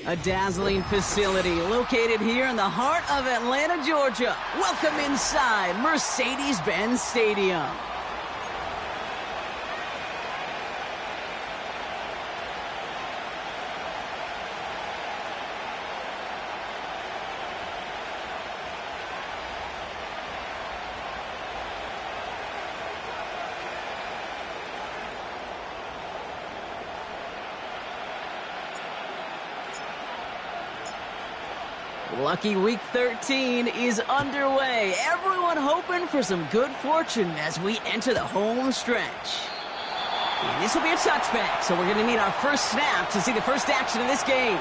A dazzling facility located here in the heart of Atlanta, Georgia. Welcome inside Mercedes-Benz Stadium. Lucky Week 13 is underway. Everyone hoping for some good fortune as we enter the home stretch. And this will be a touchback, so we're going to need our first snap to see the first action of this game.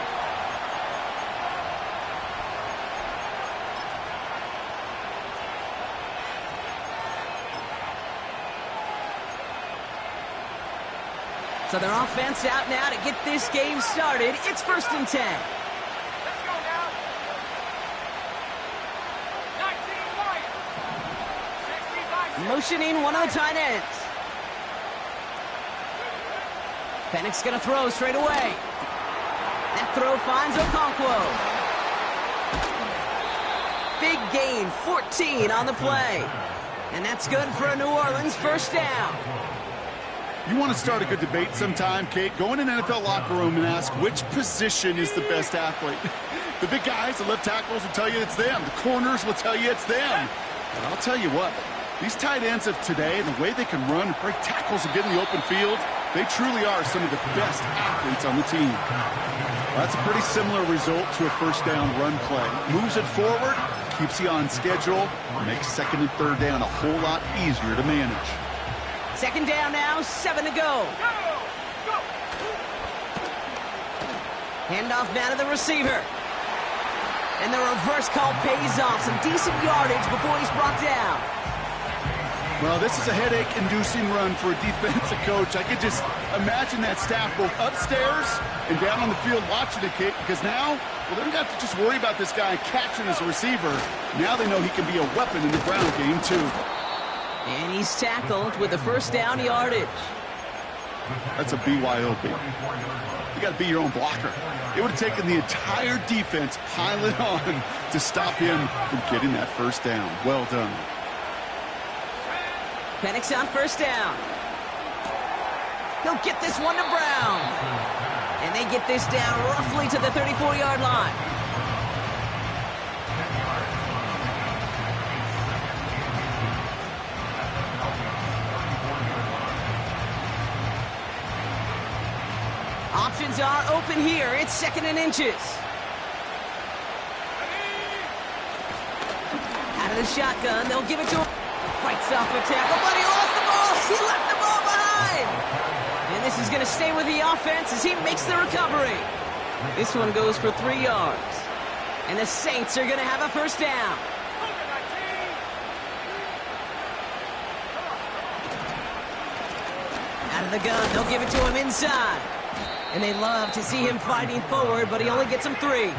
So their offense out now to get this game started. It's 1st and 10. Motioning one of the tight ends. Penix going to throw straight away. That throw finds Okonkwo. Big gain, 14 on the play. And that's good for a New Orleans first down. You want to start a good debate sometime, Kate? Go in an NFL locker room and ask which position is the best athlete. The big guys, the left tackles will tell you it's them. The corners will tell you it's them. But I'll tell you what. These tight ends of today, the way they can run, break tackles, and get in the open field, they truly are some of the best athletes on the team. That's a pretty similar result to a first down run play. Moves it forward, keeps you on schedule, makes 2nd and 3rd down a whole lot easier to manage. 2nd down now, 7 to go. Handoff now to the receiver. And the reverse call pays off. Some decent yardage before he's brought down. Well, this is a headache-inducing run for a defensive coach. I could just imagine that staff both upstairs and down on the field watching the kick, because now, well, they don't have to just worry about this guy catching as a receiver. Now they know he can be a weapon in the ground game, too. And he's tackled with the first down yardage. That's a BYOB. You got to be your own blocker. It would have taken the entire defense piling on to stop him from getting that first down. Well done. Penix on first down. He'll get this one to Brown. And they get this down roughly to the 34-yard line. Options are open here. It's 2nd and inches. Out of the shotgun, they'll give it to him. Fights off a tackle, but he lost the ball. He left the ball behind. And this is going to stay with the offense as he makes the recovery. This one goes for 3 yards. And the Saints are going to have a first down. Out of the gun, they'll give it to him inside. And they love to see him fighting forward, but he only gets him 3.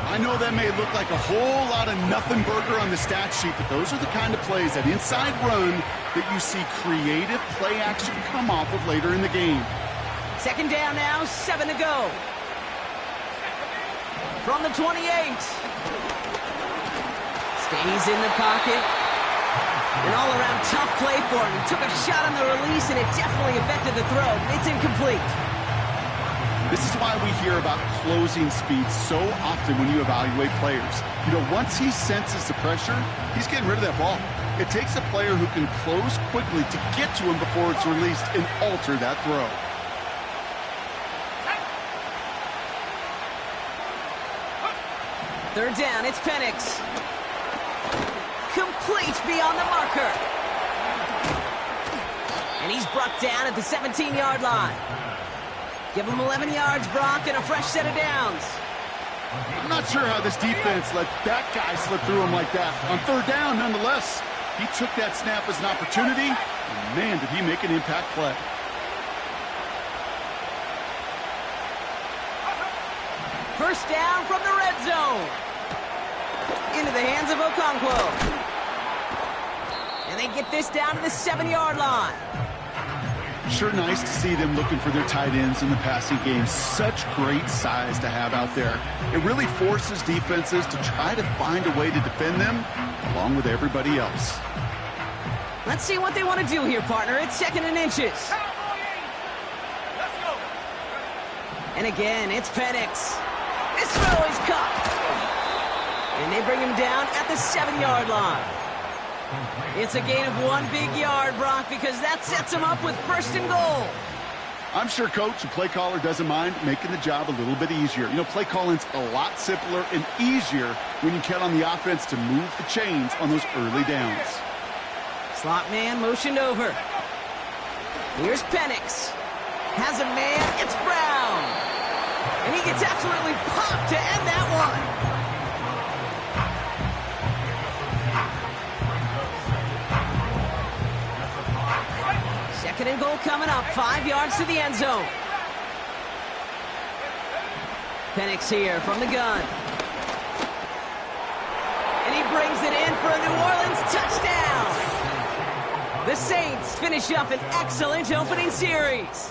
I know that may look like a whole lot of nothing burger on the stat sheet, but those are the kind of plays, that inside run, that you see creative play action come off of later in the game. 2nd down now, 7 to go. From the 28. Stays in the pocket. An all-around tough play for him. He took a shot on the release, and it definitely affected the throw. It's incomplete. This is why we hear about closing speed so often when you evaluate players. You know, once he senses the pressure, he's getting rid of that ball. It takes a player who can close quickly to get to him before it's released and alter that throw. Third down, it's Penix. Complete beyond the marker. And he's brought down at the 17-yard line. Give him 11 yards, Brock, and a fresh set of downs. I'm not sure how this defense let that guy slip through him like that. On 3rd down, nonetheless, he took that snap as an opportunity, and man, did he make an impact play. First down from the red zone. Into the hands of Okonkwo. And they get this down to the 7-yard line. Sure nice to see them looking for their tight ends in the passing game. Such great size to have out there. It really forces defenses to try to find a way to defend them along with everybody else. Let's see what they want to do here, partner. It's 2nd and inches. And again, it's Penix. This throw is caught. And they bring him down at the 7-yard line. It's a gain of 1 big yard, Brock, because that sets him up with 1st and goal. I'm sure Coach, the play caller, doesn't mind making the job a little bit easier. You know, play calling's a lot simpler and easier when you count on the offense to move the chains on those early downs. Slot man motioned over. Here's Penix. Has a man. It's Brown. And he gets absolutely popped to end that one. 2nd and goal coming up. 5 yards to the end zone. Penix here from the gun. And he brings it in for a New Orleans touchdown. The Saints finish up an excellent opening series.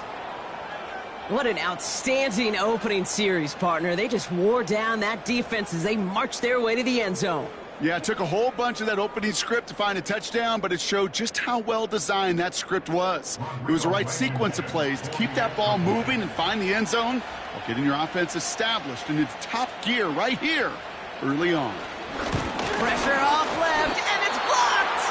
What an outstanding opening series, partner. They just wore down that defense as they marched their way to the end zone. Yeah, it took a whole bunch of that opening script to find a touchdown, but it showed just how well designed that script was. It was the right sequence of plays to keep that ball moving and find the end zone while getting your offense established in its top gear right here early on. Pressure off left, and it's blocked!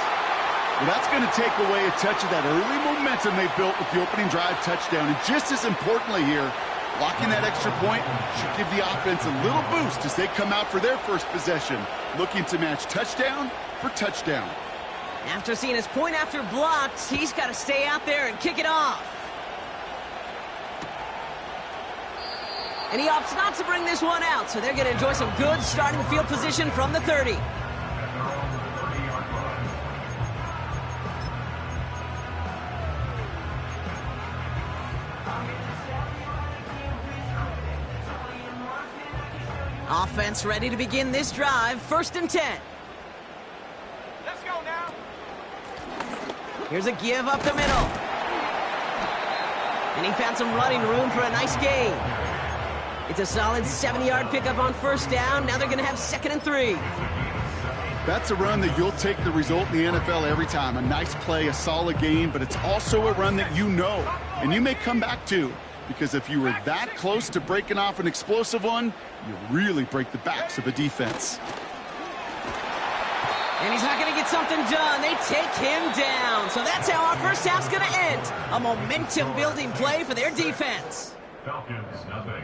Well, that's going to take away a touch of that early momentum they built with the opening drive touchdown. And just as importantly here, blocking that extra point should give the offense a little boost as they come out for their first possession, looking to match touchdown for touchdown. After seeing his point after blocked, he's got to stay out there and kick it off. And he opts not to bring this one out, so they're going to enjoy some good starting field position from the 30. Offense ready to begin this drive. 1st and 10. Let's go now. Here's a give up the middle. And he found some running room for a nice gain. It's a solid 7-yard pickup on 1st down. Now they're going to have 2nd and 3. That's a run that you'll take the result in the NFL every time. A nice play, a solid gain, but it's also a run that you know and you may come back to. Because if you were that close to breaking off an explosive one, you really break the backs of a defense. And he's not going to get something done. They take him down. So that's how our first half's going to end. A momentum-building play for their defense. Falcons, nothing.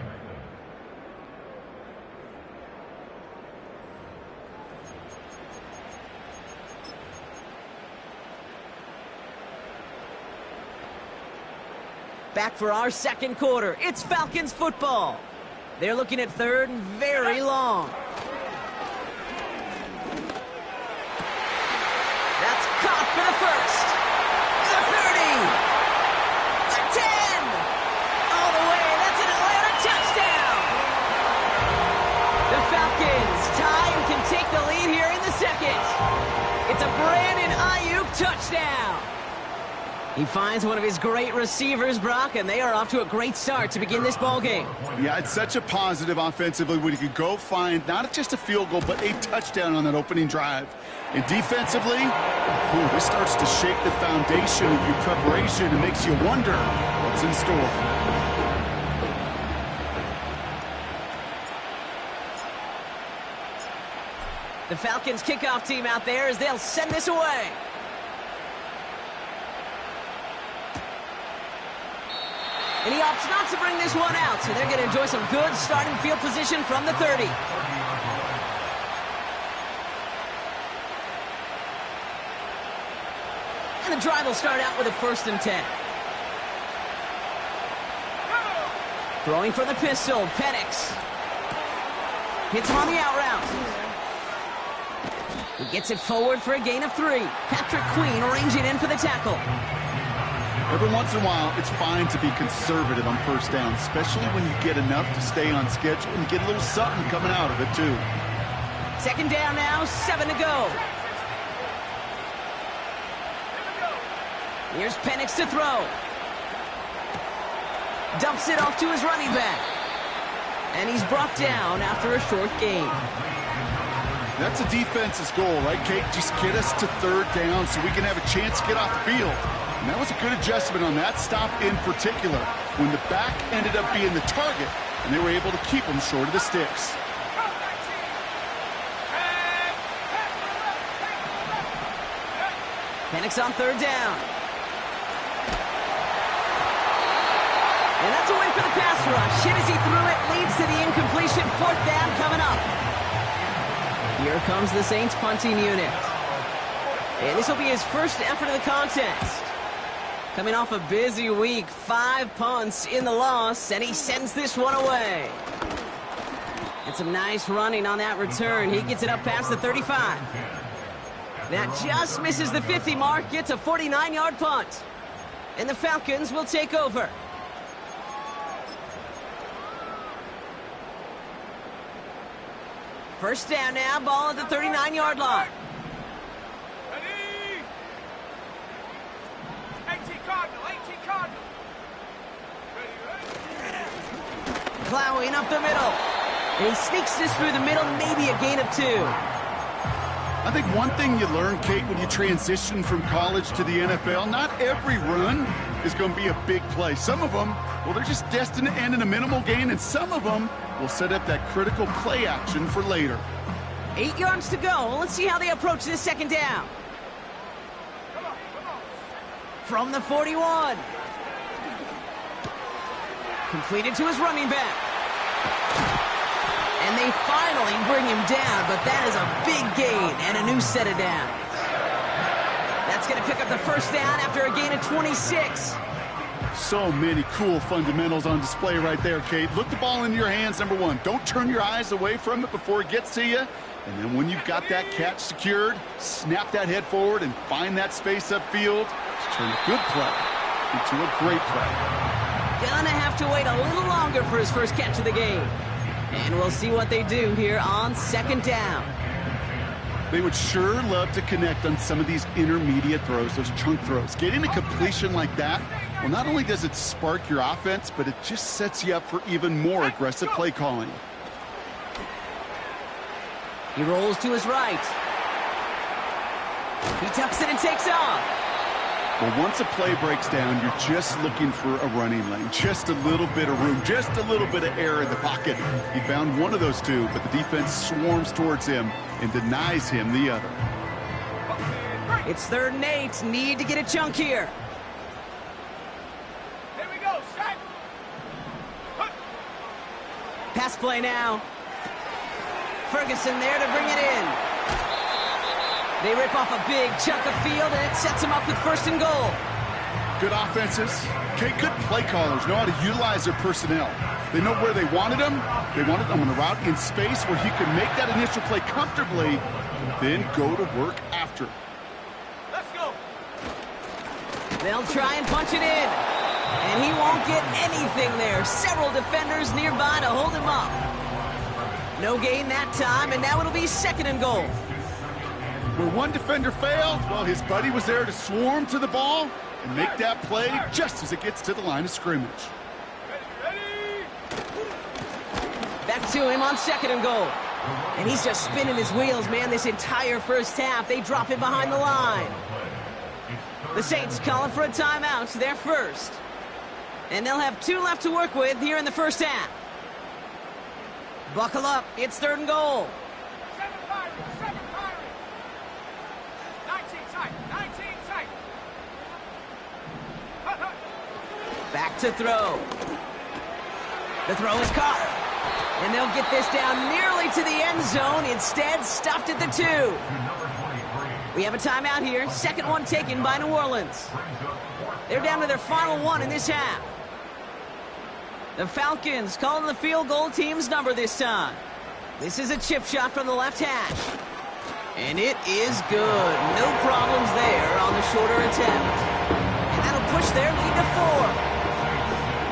Back for our 2nd quarter. It's Falcons football. They're looking at 3rd and very long. That's caught for the 1st. The 30. The 10. All the way. That's an Atlanta touchdown. The Falcons tie and can take the lead here in the 2nd. It's a Brandon Ayuk touchdown. He finds one of his great receivers, Brock, and they are off to a great start to begin this ball game. Yeah, it's such a positive offensively when you can go find not just a field goal, but a touchdown on that opening drive. And defensively, this starts to shake the foundation of your preparation and makes you wonder what's in store. The Falcons kickoff team out there as they'll send this away. And he opts not to bring this one out, so they're going to enjoy some good starting field position from the 30. And the drive will start out with a 1st and 10. Throwing for the pistol, Penix. Hits him on the out route. He gets it forward for a gain of 3. Patrick Queen arranging in for the tackle. Every once in a while, it's fine to be conservative on 1st down, especially when you get enough to stay on schedule and get a little something coming out of it, too. 2nd down now, 7 to go. Here's Penix to throw. Dumps it off to his running back. And he's brought down after a short gain. That's a defense's goal, right, Kate? Just get us to third down so we can have a chance to get off the field. And that was a good adjustment on that stop in particular, when the back ended up being the target, and they were able to keep him short of the sticks. Penix on third down. And that's a win for the pass rush. Hit as he threw it, leads to the incompletion. Fourth down coming up. Here comes the Saints punting unit. And this will be his first effort of the contest. Coming off a busy week, 5 punts in the loss, and he sends this one away. And some nice running on that return. He gets it up past the 35. That just misses the 50 mark. Gets a 49-yard punt. And the Falcons will take over. First down now, ball at the 39-yard line. Ready? 18 Cardinal, 18 Cardinal. Ready. Plowing up the middle. And he sneaks this through the middle, maybe a gain of 2. I think one thing you learn, Kate, when you transition from college to the NFL, not every run is going to be a big play. Some of them, well, they're just destined to end in a minimal gain, and some of them will set up that critical play action for later. 8 yards to go. Let's see how they approach this second down. Come on. From the 41. Completed to his running back. And they finally bring him down, but that is a big gain and a new set of downs. That's going to pick up the first down after a gain of 26. So many cool fundamentals on display right there, Kate. Look the ball in your hands, number one. Don't turn your eyes away from it before it gets to you. And then when you've got that catch secured, snap that head forward and find that space upfield to turn a good play into a great play. Gonna have to wait a little longer for his first catch of the game. And we'll see what they do here on second down. They would sure love to connect on some of these intermediate throws, those chunk throws. Getting a completion like that, well, not only does it spark your offense, but it just sets you up for even more aggressive play calling. He rolls to his right. He tucks it and takes off. Well, once a play breaks down, you're just looking for a running lane. Just a little bit of room, just a little bit of air in the pocket. He found one of those two, but the defense swarms towards him and denies him the other. It's 3rd and 8. Need to get a chunk here. Here we go, set. Pass play now. Ferguson there to bring it in. They rip off a big chunk of field, and it sets them up with 1st and goal. Good offenses. Okay, good play callers know how to utilize their personnel. They know where they wanted them. They wanted them on a route in space where he could make that initial play comfortably, and then go to work after. Let's go. They'll try and punch it in. And he won't get anything there. Several defenders nearby to hold him up. No gain that time, and now it'll be 2nd and goal. Where one defender failed, well, his buddy was there to swarm to the ball and make that play just as it gets to the line of scrimmage. Ready. Back to him on 2nd and goal. And he's just spinning his wheels, man, this entire first half. They drop him behind the line. The Saints calling for a timeout, their first. And they'll have 2 left to work with here in the first half. Buckle up, it's 3rd and goal. 7 Pirates, 7 Pirates. 19 tight, 19 tight. Back to throw. The throw is caught. And they'll get this down nearly to the end zone. Instead, stopped at the 2. We have a timeout here. 2nd one taken by New Orleans. They're down to their final 1 in this half. The Falcons calling the field goal team's number this time. This is a chip shot from the left hash. And it is good. No problems there on the shorter attempt. And that'll push their lead to 4.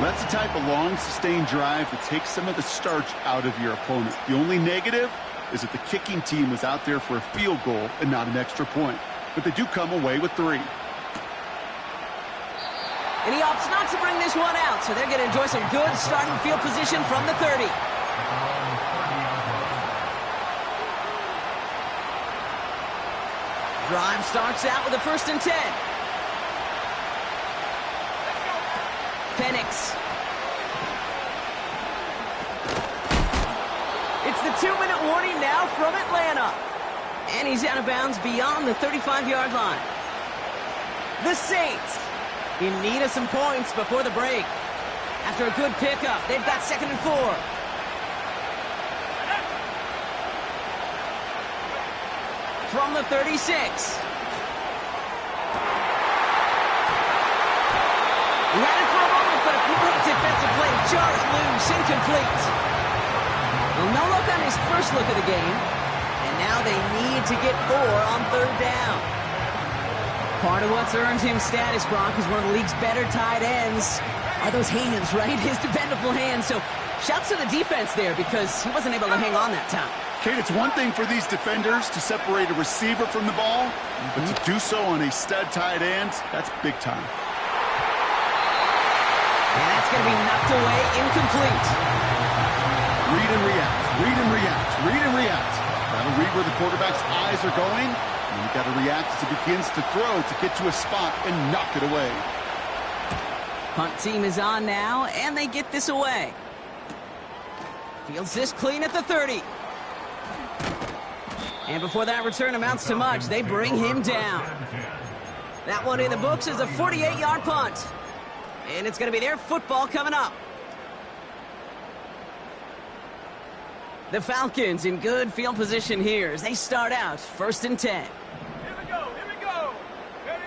That's the type of long, sustained drive that takes some of the starch out of your opponent. The only negative is that the kicking team was out there for a field goal and not an extra point. But they do come away with 3. And he opts not to bring this one out, so they're going to enjoy some good starting field position from the 30. Drive starts out with a 1st and 10. Penix. It's the 2-minute warning now from Atlanta. And he's out of bounds beyond the 35-yard line. The Saints in need of some points before the break. After a good pickup, they've got 2nd and 4. From the 36. He had it for a moment, but a great defensive play to jar it loose, incomplete. Well, no luck on his first look of the game, and now they need to get 4 on 3rd down. Part of what's earned him status, Brock, is one of the league's better tight ends. Are those hands, right? His dependable hands. So shouts to the defense there because he wasn't able to hang on that time. Kate, it's one thing for these defenders to separate a receiver from the ball, but to do so on a stud tight end, that's big time. And that's going to be knocked away, incomplete. Read and react, read and react, read and react. Got to read where the quarterback's eyes are going, and you got to react as he begins to throw to get to a spot and knock it away. Punt team is on now, and they get this away. Fields this clean at the 30. And before that return amounts to much, they bring him down. That one in the books is a 48-yard punt. And it's going to be their football coming up. The Falcons in good field position here as they start out 1st and 10. Here we go, ready?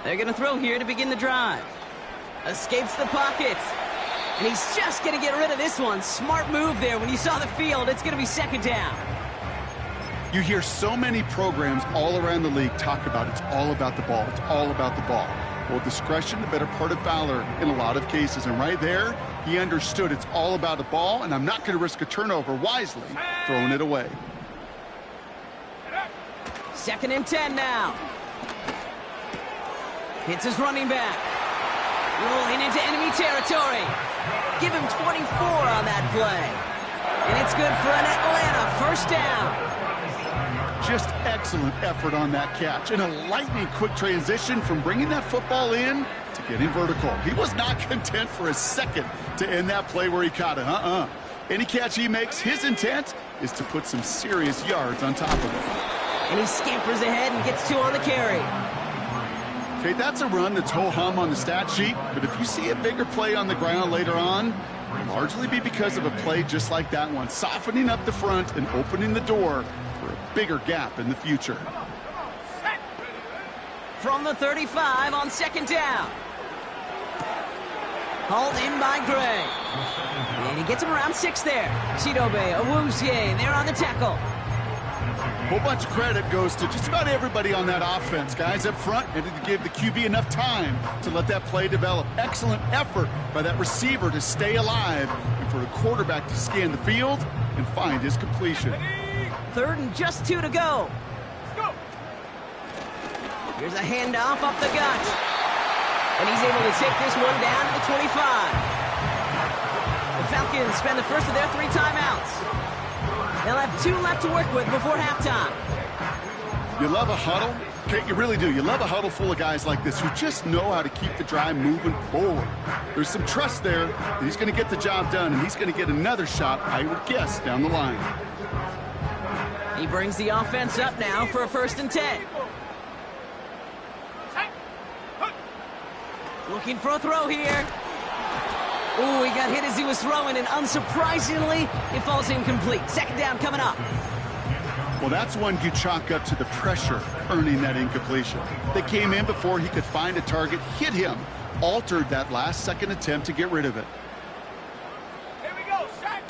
They're going to throw here to begin the drive. Escapes the pocket. And he's just going to get rid of this one. Smart move there. When you saw the field, it's going to be 2nd down. You hear so many programs all around the league talk about it's all about the ball. It's all about the ball. Well, discretion, the better part of valor in a lot of cases. And right there, he understood it's all about the ball, and I'm not going to risk a turnover wisely, throwing it away. 2nd and 10 now. Hits his running back. Rolling into enemy territory. Give him 24 on that play. And it's good for an Atlanta 1st down. Just excellent effort on that catch. And a lightning quick transition from bringing that football in to getting vertical. He was not content for a second to end that play where he caught it. Any catch he makes, his intent is to put some serious yards on top of it. And he scampers ahead and gets 2 on the carry. Okay, that's a run that's ho-hum on the stat sheet, but if you see a bigger play on the ground later on, it'll largely be because of a play just like that one, softening up the front and opening the door for a bigger gap in the future. From the 35 on 2nd down. Hauled in by Gray. And he gets him around 6 there. Chidobe, Awuzie, they're on the tackle. A whole bunch of credit goes to just about everybody on that offense. Guys up front needed to give the QB enough time to let that play develop. Excellent effort by that receiver to stay alive and for the quarterback to scan the field and find his completion. 3rd and just 2 to go. Here's a handoff up the gut. And he's able to take this one down to the 25. The Falcons spend the first of their 3 timeouts. They'll have 2 left to work with before halftime. You love a huddle? Okay, you really do. You love a huddle full of guys like this who just know how to keep the drive moving forward. There's some trust there that he's going to get the job done, and he's going to get another shot, I would guess, down the line. He brings the offense up now for a 1st and 10. Looking for a throw here. Ooh, he got hit as he was throwing, and unsurprisingly, it falls incomplete. 2nd down coming up. Well, that's one you chalk up to the pressure earning that incompletion. They came in before he could find a target, hit him, altered that last-second attempt to get rid of it. Here we go, set.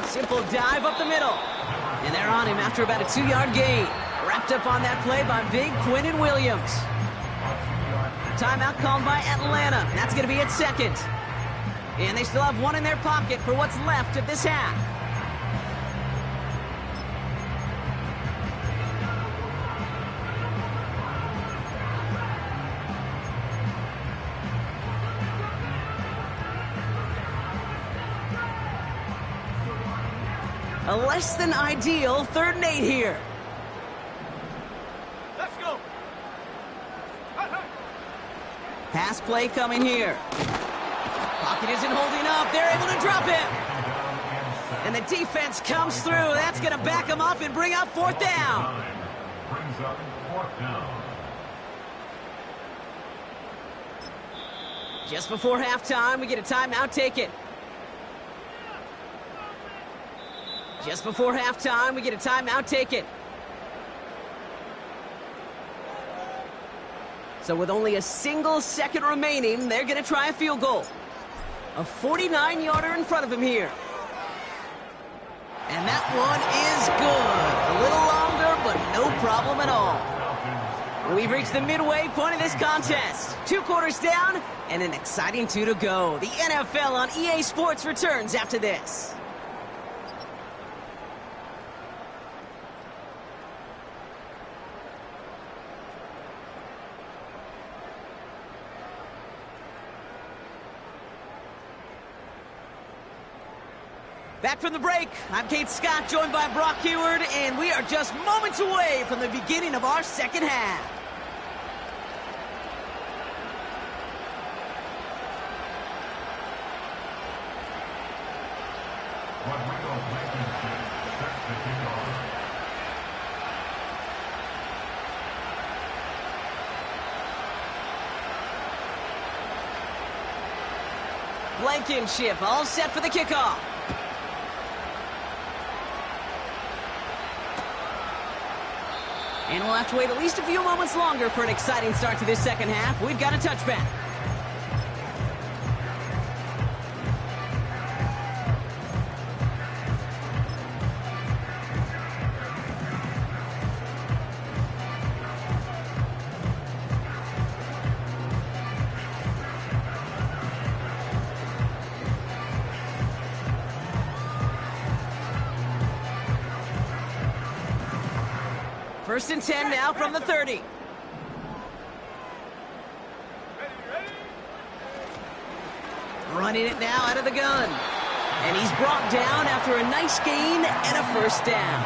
Simple dive up the middle. And they're on him after about a 2-yard gain. Wrapped up on that play by big Quinnen Williams. Timeout called by Atlanta. That's going to be at 2nd. And they still have 1 in their pocket for what's left of this half. A less than ideal 3rd and 8 here. Let's go. Pass play coming here. Pocket isn't holding up. They're able to drop it. And the defense comes through. That's going to back them up and bring up 4th down. Brings up 4th down. Just before halftime, we get a timeout taken. Just before halftime, we get a timeout taken. So with only a single second remaining, they're going to try a field goal. A 49-yarder in front of him here. And that one is good. A little longer, but no problem at all. We've reached the midway point of this contest. 2 quarters down, and an exciting 2 to go. The NFL on EA Sports returns after this. Back from the break, I'm Kate Scott, joined by Brock Heward, and we are just moments away from the beginning of our second half. Blankenship all set for the kickoff. And we'll have to wait at least a few moments longer for an exciting start to this second half. We've got a touchback. First and 10 now from the 30. Running it now out of the gun. And he's brought down after a nice gain and a first down.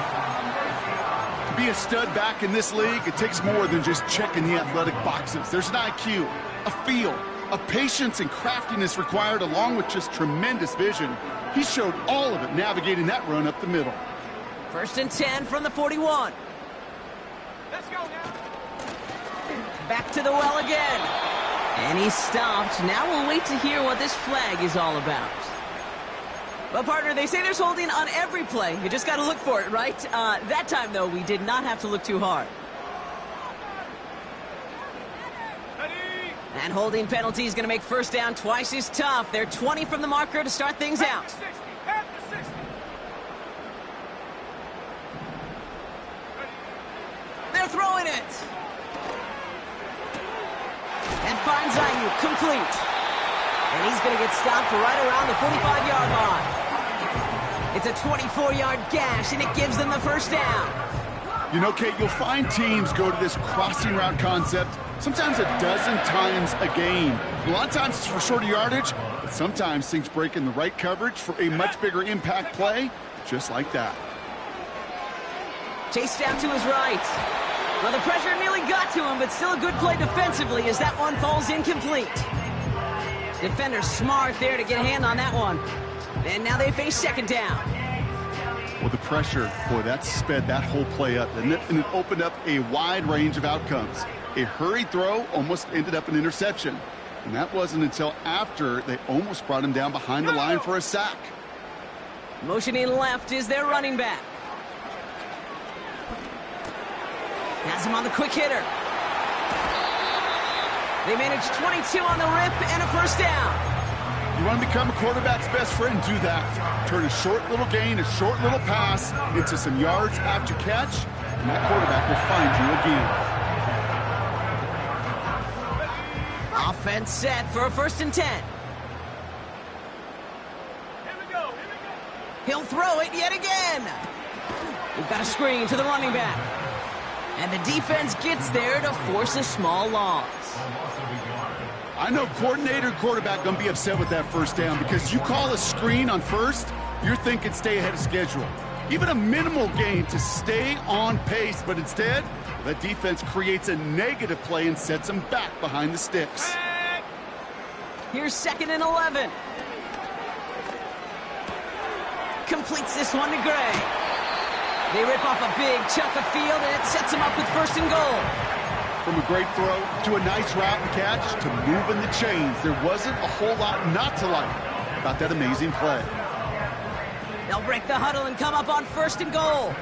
To be a stud back in this league, it takes more than just checking the athletic boxes. There's an IQ, a feel, a patience and craftiness required, along with just tremendous vision. He showed all of it navigating that run up the middle. First and 10 from the 41. Let's go now. Back to the well again. And he's stopped. Now we'll wait to hear what this flag is all about. Well, partner, they say there's holding on every play. You just got to look for it, right? That time, though, we did not have to look too hard. Ready. And holding penalty is going to make first down twice as tough. They're 20 from the marker to start things out. 60. At the 60. They're throwing it. And finds Ayuk complete. And he's going to get stopped right around the 45-yard line. It's a 24-yard gash, and it gives them the first down. You know, Kate, you'll find teams go to this crossing route concept sometimes a dozen times a game. A lot of times it's for shorter yardage, but sometimes things break in the right coverage for a much bigger impact play, just like that. Chase down to his right. Well, the pressure nearly got to him, but still a good play defensively as that one falls incomplete. Defender smart there to get a hand on that one. And now they face second down. Well, the pressure, boy, that sped that whole play up, and it opened up a wide range of outcomes. A hurried throw almost ended up an interception. And that wasn't until after they almost brought him down behind the line for a sack. Motioning left is their running back. Has him on the quick hitter. They managed 22 on the rip and a first down. You want to become a quarterback's best friend? Do that. Turn a short little gain, a short little pass into some yards after catch, and that quarterback will find you again. Offense set for a first and 10. Here we go. Here we go. He'll throw it yet again. We've got a screen to the running back. And the defense gets there to force a small loss. I know coordinator and quarterback going to be upset with that first down because you call a screen on first, you're thinking stay ahead of schedule. even a minimal gain to stay on pace, but instead, the defense creates a negative play and sets them back behind the sticks. Here's 2nd and 11. Completes this one to Gray. They rip off a big chunk of field, and it sets them up with 1st and goal. From a great throw to a nice route and catch to moving the chains, there wasn't a whole lot not to like about that amazing play. They'll break the huddle and come up on 1st and goal.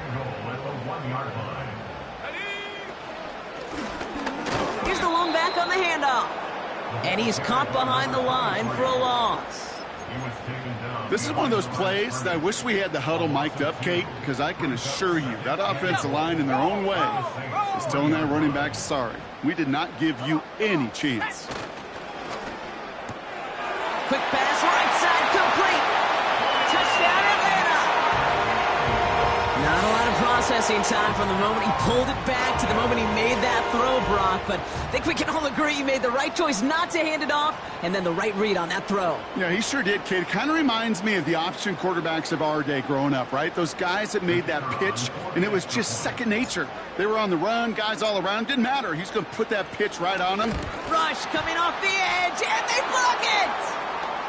Here's the lone back on the handoff. And he's caught behind the line for a loss. This is one of those plays that I wish we had the huddle mic'd up, Kate, because I can assure you that offensive line in their own way is telling that running back, sorry, we did not give you any chance. Quick pass, right side, complete. Touchdown, Atlanta. Not a lot of processing time from the moment he pulled it back to the moment he made that throw, Brock, but I think we can all agree he made the right choice not to hand it off, and then the right read on that throw. Yeah, he sure did, Kate. It kind of reminds me of the option quarterbacks of our day growing up, right? Those guys that made that pitch, and it was just second nature. They were on the run, guys all around. Didn't matter. He's going to put that pitch right on them. Rush coming off the edge, and they block it!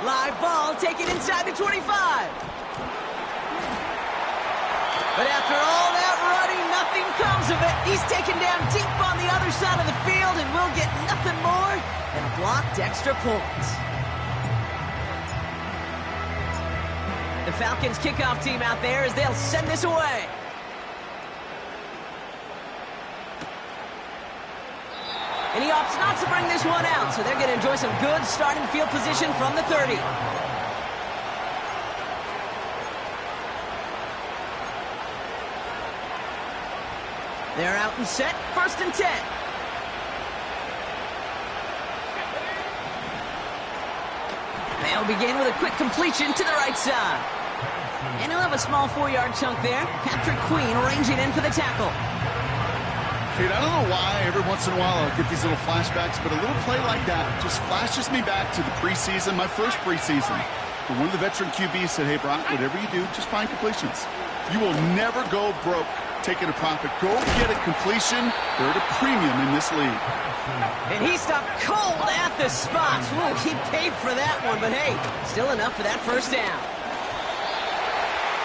Live ball taken inside the 25. But after all that running, nothing comes of it. He's taken down deep on the other side of the field, and we'll get nothing more than a blocked extra point. The Falcons kickoff team out there as they'll send this away. And he opts not to bring this one out, so they're going to enjoy some good starting field position from the 30. They're out and set, 1st and 10. They'll begin with a quick completion to the right side. And he'll have a small 4-yard chunk there. Patrick Queen ranging in for the tackle. Kate, I don't know why every once in a while I'll get these little flashbacks, but a little play like that just flashes me back to the preseason, my first preseason. But one of the veteran QBs said, hey, Brock, whatever you do, just find completions. You will never go broke taking a profit. Go get a completion. They're at a premium in this league. And he stopped cold at the spot. Ooh, he paid for that one, but hey, still enough for that 1st down.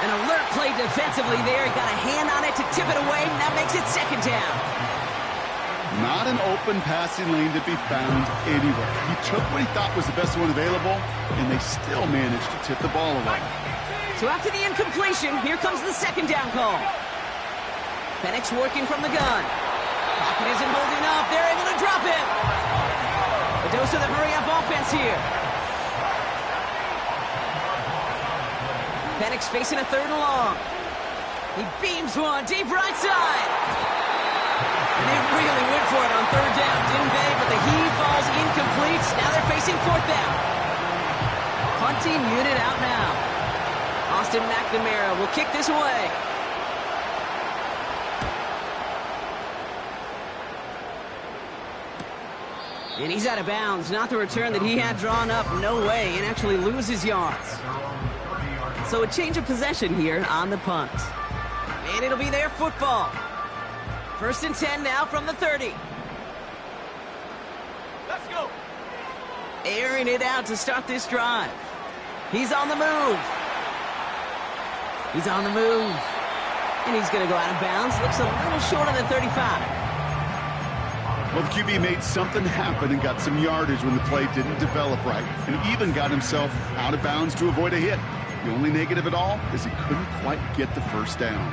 An alert play defensively there. Got a hand on it to tip it away, and that makes it 2nd down. Not an open passing lane to be found anywhere. He took what he thought was the best one available, and they still managed to tip the ball away. So after the incompletion, here comes the 2nd down call. Penix working from the gun. Pocket isn't holding up. They're able to drop it. A dose of the hurry-up offense here. Penix facing a 3rd and long. He beams one deep right side. And they really went for it on 3rd down, didn't they? But the heave falls incomplete. Now they're facing 4th down. Punting unit out now. Austin McNamara will kick this away. And he's out of bounds. Not the return that he had drawn up. No way. And actually loses yards. So a change of possession here on the punt. And it'll be their football. 1st and 10 now from the 30. Let's go. Airing it out to start this drive. He's on the move. He's on the move. And he's going to go out of bounds. Looks a little short of the 35. Well, the QB made something happen and got some yardage when the play didn't develop right, and even got himself out of bounds to avoid a hit. The only negative at all is he couldn't quite get the 1st down.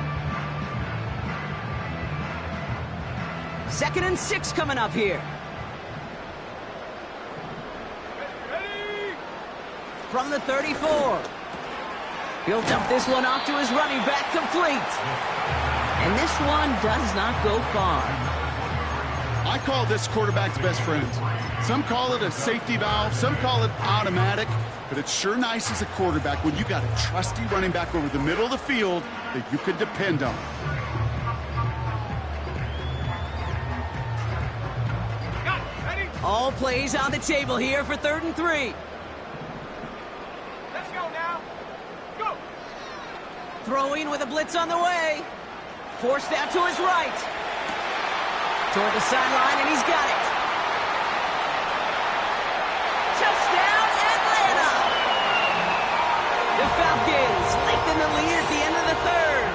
2nd and 6 coming up here. Ready? From the 34. He'll dump this one off to his running back, complete. And this one does not go far. I call this quarterback's best friend. Some call it a safety valve, some call it automatic, but it's sure nice as a quarterback when you got a trusty running back over the middle of the field that you can depend on. Got it. Ready? All plays on the table here for 3rd and 3. Let's go now. Go. Throwing with a blitz on the way. Forced out to his right. Toward the sideline, and he's got it. Touchdown, Atlanta! The Falcons lengthen the lead at the end of the third.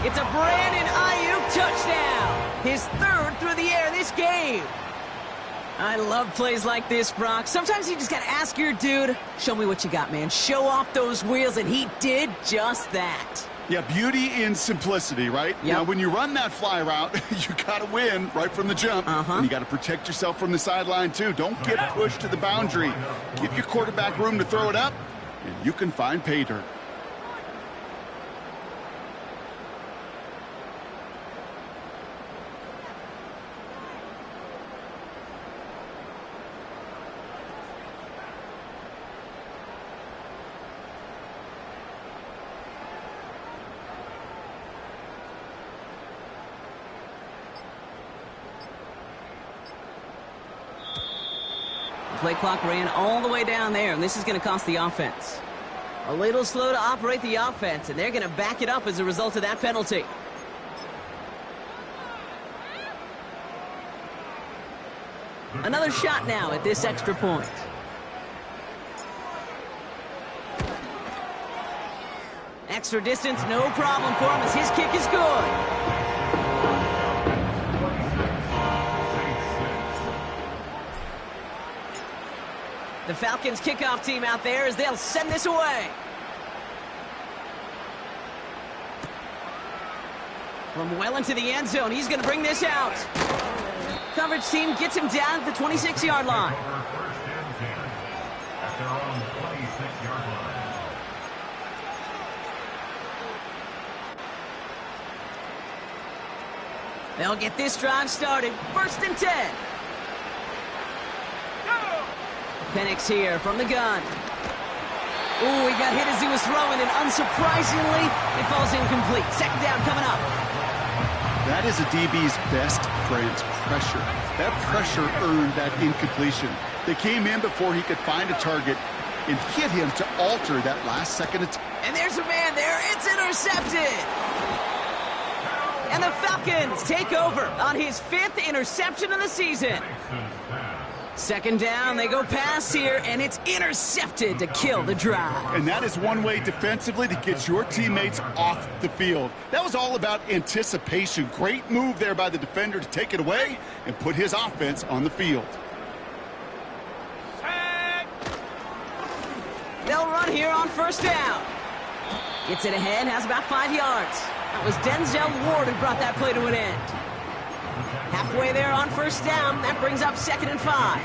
It's a Brandon Ayuk touchdown. His third through the air this game. I love plays like this, Brock. Sometimes you just got to ask your dude, show me what you got, man. Show off those wheels, and he did just that. Yeah, beauty in simplicity, right? Yep. Now, when you run that fly route, you got to win right from the jump. And you got to protect yourself from the sideline, too. Don't get pushed to the boundary. Give your quarterback room to throw it up, and you can find pay dirt. Play clock ran all the way down there, and this is going to cost the offense. A little slow to operate the offense, and they're going to back it up as a result of that penalty. Another shot now at this extra point. Extra distance, no problem for him as his kick is good. The Falcons kickoff team out there as they'll send this away. From well into the end zone, he's going to bring this out. Coverage team gets him down at the 26-yard line. They'll get this drive started. 1st and 10. Penix here from the gun. Ooh, he got hit as he was throwing, and unsurprisingly, it falls incomplete. 2nd down coming up. That is a DB's best friend, pressure. That pressure earned that incompletion. They came in before he could find a target and hit him to alter that last-second attempt. And there's a man there. It's intercepted. And the Falcons take over on his 5th interception of the season. 2nd down, they go pass here, and it's intercepted to kill the drive. And that is one way defensively to get your teammates off the field. That was all about anticipation. Great move there by the defender to take it away and put his offense on the field. They'll run here on 1st down. Gets it ahead, has about 5 yards. That was Denzel Ward who brought that play to an end. Halfway there on 1st down, that brings up 2nd and 5.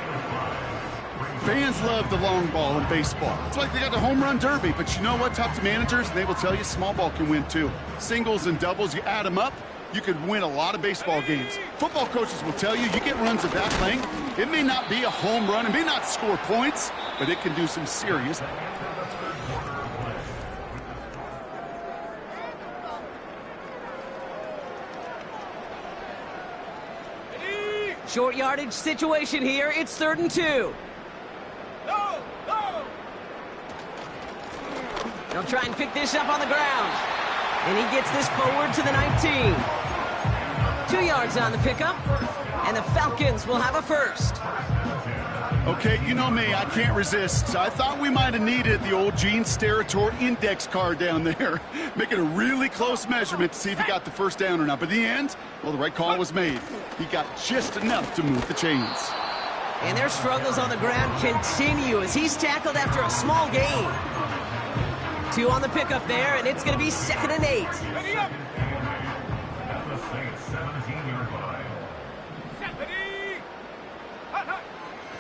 Fans love the long ball in baseball. It's like they got the home run derby, but you know what? Talk to managers, and they will tell you small ball can win too. Singles and doubles, you add them up, you could win a lot of baseball games. Football coaches will tell you get runs of that length. It may not be a home run, it may not score points, but it can do some serious. Short yardage situation here. It's 3rd and 2. They'll try and pick this up on the ground. And he gets this forward to the 19. 2 yards on the pickup. And the Falcons will have a 1st. Okay, you know me, I can't resist. I thought we might have needed the old Gene Steratore index card down there. Making a really close measurement to see if he got the 1st down or not. But in the end, well, the right call was made. He got just enough to move the chains. And their struggles on the ground continue as he's tackled after a small gain. 2 on the pickup there, and it's going to be 2nd and 8. Ready up!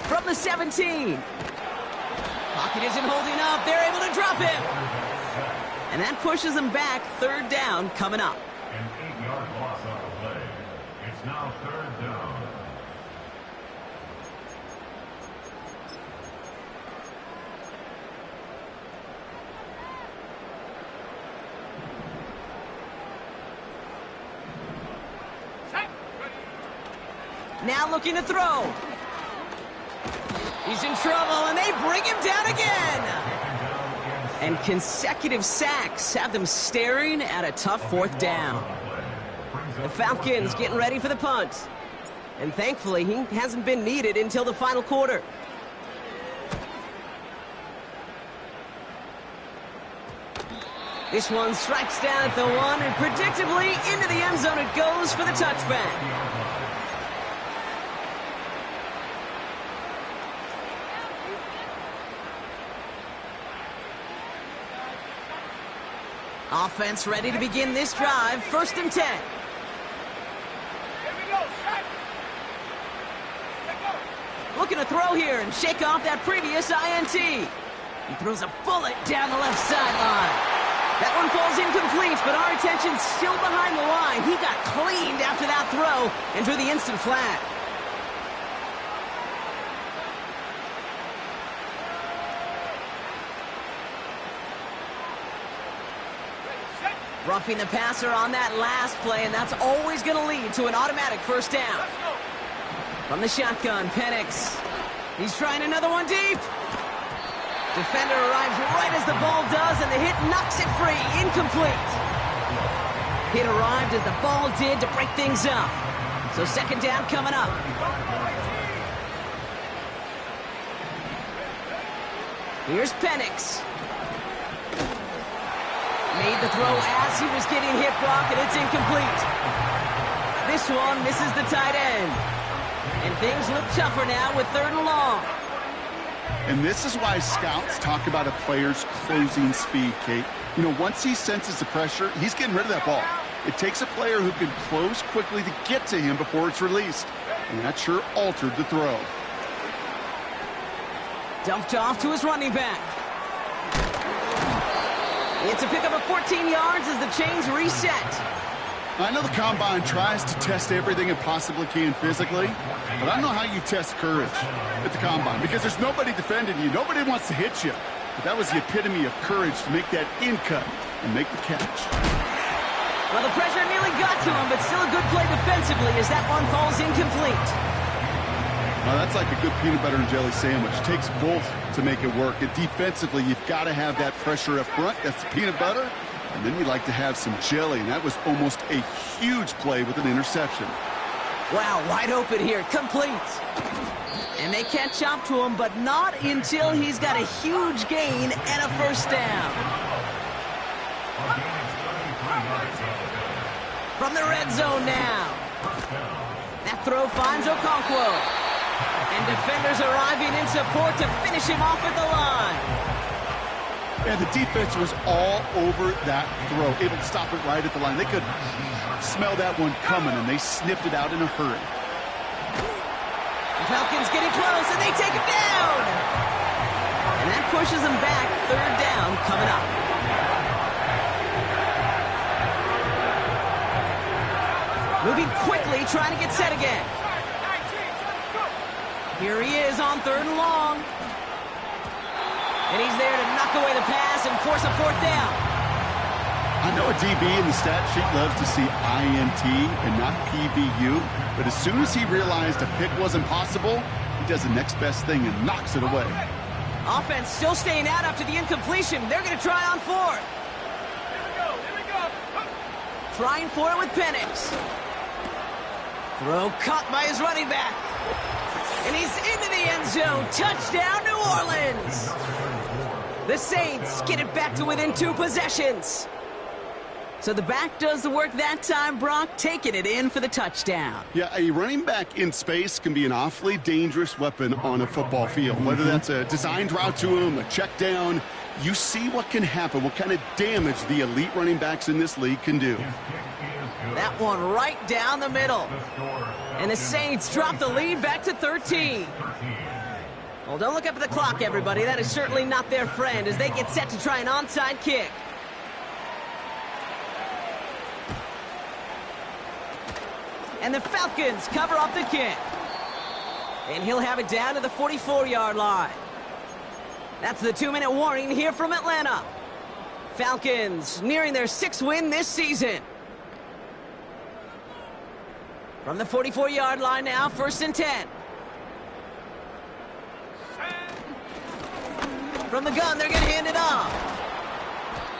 From the 17. Pocket isn't holding up. They're able to drop him. And that pushes them back. 3rd down coming up. An 8-yard loss on the play. It's now 3rd down. Now looking to throw. He's in trouble, and they bring him down again. And consecutive sacks have them staring at a tough fourth down. The Falcons getting ready for the punt. And thankfully, he hasn't been needed until the final quarter. This one strikes down at the one, and predictably into the end zone it goes for the touchback. Offense ready to begin this drive. 1st and 10. Here we go, set. Let go. Looking to throw here and shake off that previous INT. He throws a bullet down the left sideline. That one falls incomplete, but our attention's still behind the line. He got cleaned after that throw and drew the instant flag. Roughing the passer on that last play, and that's always going to lead to an automatic 1st down. From the shotgun, Penix. He's trying another one deep. Defender arrives right as the ball does, and the hit knocks it free. Incomplete. Hit arrived as the ball did to break things up. So 2nd down coming up. Here's Penix. Made the throw as he was getting hit, Brock, and it's incomplete. This one misses the tight end. And things look tougher now with 3rd and long. And this is why scouts talk about a player's closing speed, Kate. You know, once he senses the pressure, he's getting rid of that ball. It takes a player who can close quickly to get to him before it's released. And that sure altered the throw. Dumped off to his running back. It's a pickup of 14 yards as the chains reset. I know the Combine tries to test everything it possibly can physically, but I don't know how you test courage at the Combine because there's nobody defending you. Nobody wants to hit you. But that was the epitome of courage to make that in cut and make the catch. Well, the pressure nearly got to him, but still a good play defensively as that one falls incomplete. Well, that's like a good peanut butter and jelly sandwich. It takes both to make it work. And defensively, you've got to have that pressure up front. That's the peanut butter. And then you like to have some jelly. And that was almost a huge play with an interception. Wow, wide open here. Complete. And they catch up to him, but not until he's got a huge gain and a 1st down. From the red zone now. That throw finds Okonkwo. And defenders arriving in support to finish him off at the line. And the defense was all over that throw, able to stop it right at the line. They could smell that one coming, and they sniffed it out in a hurry. The Falcons getting close, and they take him down. And that pushes them back. 3rd down coming up. Moving quickly, trying to get set again. Here he is on 3rd and long. And he's there to knock away the pass and force a 4th down. I know a DB in the stat sheet loves to see INT and not PBU, but as soon as he realized a pick wasn't possible, he does the next best thing and knocks it away. Offense still staying out after the incompletion. They're going to try on 4th. Here we go. Trying for it with Penix. Throw caught by his running back. And he's into the end zone. Touchdown, New Orleans. The Saints get it back to within 2 possessions. So the back does the work that time, Brock, taking it in for the touchdown. Yeah, a running back in space can be an awfully dangerous weapon on a football field. Whether that's a designed route to him, a check down, you see what can happen, what kind of damage the elite running backs in this league can do. That one right down the middle. And the Saints drop the lead back to 13. Well, don't look up at the clock, everybody. That is certainly not their friend as they get set to try an onside kick. And the Falcons cover up the kick. And he'll have it down to the 44-yard line. That's the 2-minute warning here from Atlanta. Falcons nearing their 6th win this season. From the 44-yard line now, 1st and 10. From the gun, they're going to hand it off.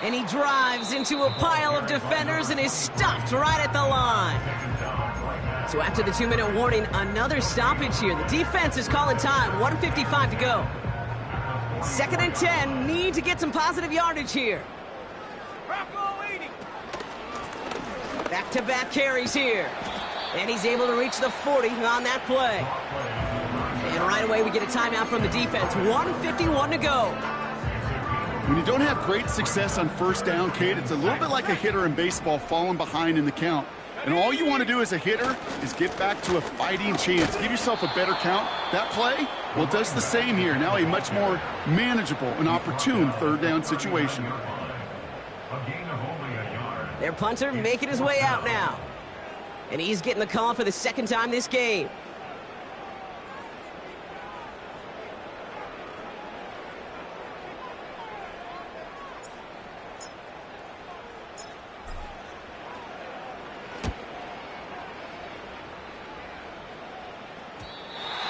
And he drives into a pile of defenders and is stopped right at the line. So after the 2-minute warning, another stoppage here. The defense is calling time. 1:55 to go. 2nd and 10. Need to get some positive yardage here. Back-to-back carries here. And he's able to reach the 40 on that play. And right away we get a timeout from the defense. 1:51 to go. When you don't have great success on first down, Kate, it's a little bit like a hitter in baseball falling behind in the count. And all you want to do as a hitter is get back to a fighting chance. Give yourself a better count. That play, well, it does the same here. Now a much more manageable and opportune 3rd down situation. Their punter making his way out now. And he's getting the call for the 2nd time this game.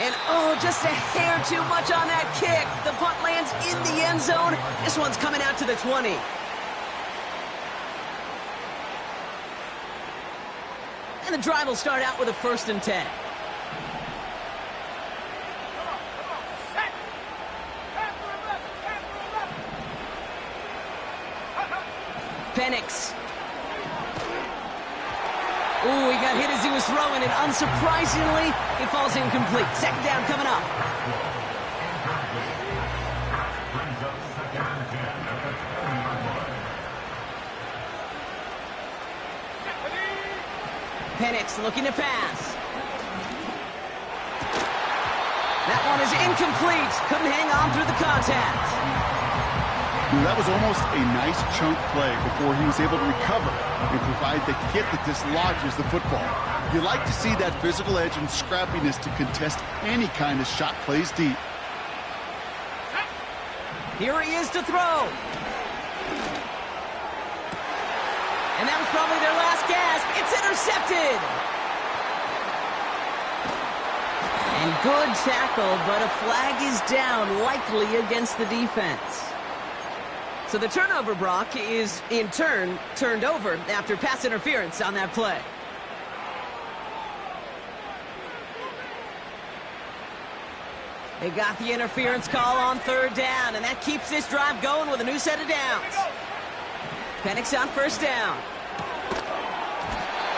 And oh, just a hair too much on that kick. The punt lands in the end zone. This one's coming out to the 20. And the drive will start out with a 1st and 10. Penix. Ooh, he got hit as he was throwing, and unsurprisingly, he falls incomplete. 2nd down coming up. Penix looking to pass. That one is incomplete. Couldn't hang on through the contact. That was almost a nice chunk play before he was able to recover and provide the hit that dislodges the football. You like to see that physical edge and scrappiness to contest any kind of shot plays deep. Here he is to throw. And that was probably their last gasp. It's intercepted. And good tackle, but a flag is down, likely against the defense. So the turnover, Brock, is in turn turned over after pass interference on that play. They got the interference call on 3rd down, and that keeps this drive going with a new set of downs. Penix on 1st down.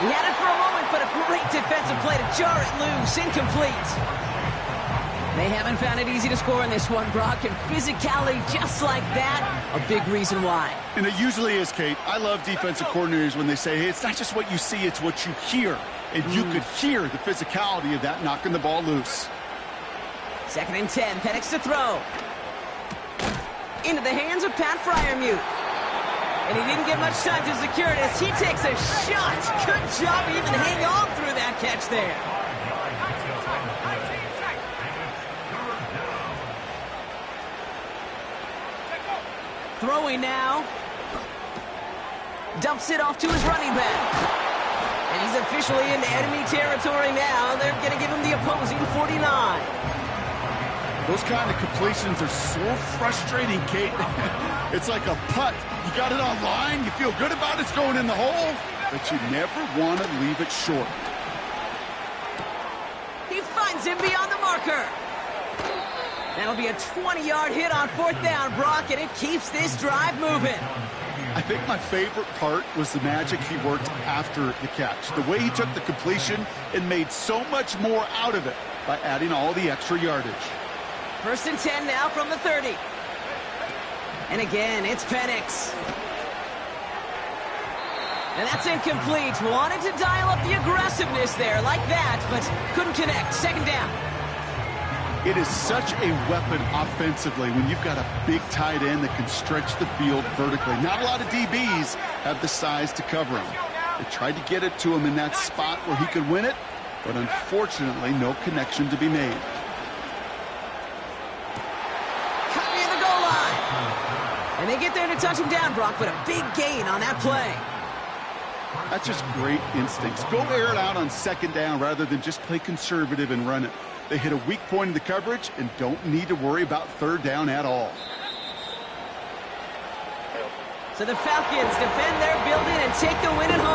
He had it for a moment, but a great defensive play to jar it loose. Incomplete. They haven't found it easy to score in this one, Brock, and physicality just like that, a big reason why. And it usually is, Kate. I love defensive coordinators when they say, hey, it's not just what you see, it's what you hear. And you could hear the physicality of that knocking the ball loose. 2nd and 10, Penix to throw. Into the hands of Pat Freiermuth. And he didn't get much time to secure it as he takes a shot. Good job even hang on through that catch there. Throwing now. Dumps it off to his running back. And he's officially in enemy territory now. They're going to give him the opposing 49. Those kind of completions are so frustrating, Kate. It's like a putt. You got it on line, you feel good about it's going in the hole, but you never want to leave it short. He finds him beyond the marker. That'll be a 20-yard hit on 4th down, Brock, and it keeps this drive moving. I think my favorite part was the magic he worked after the catch. The way he took the completion and made so much more out of it by adding all the extra yardage. 1st and 10 now from the 30. And again, it's Penix. And that's incomplete. Wanted to dial up the aggressiveness there like that, but couldn't connect. 2nd down. It is such a weapon offensively when you've got a big tight end that can stretch the field vertically. Not a lot of DBs have the size to cover him. They tried to get it to him in that spot where he could win it, but unfortunately, no connection to be made. Cut near the goal line. And they get there to touch him down, Brock, but a big gain on that play. That's just great instincts. Go air it out on 2nd down rather than just play conservative and run it. They hit a weak point in the coverage and don't need to worry about 3rd down at all. So the Falcons defend their building and take the win at home.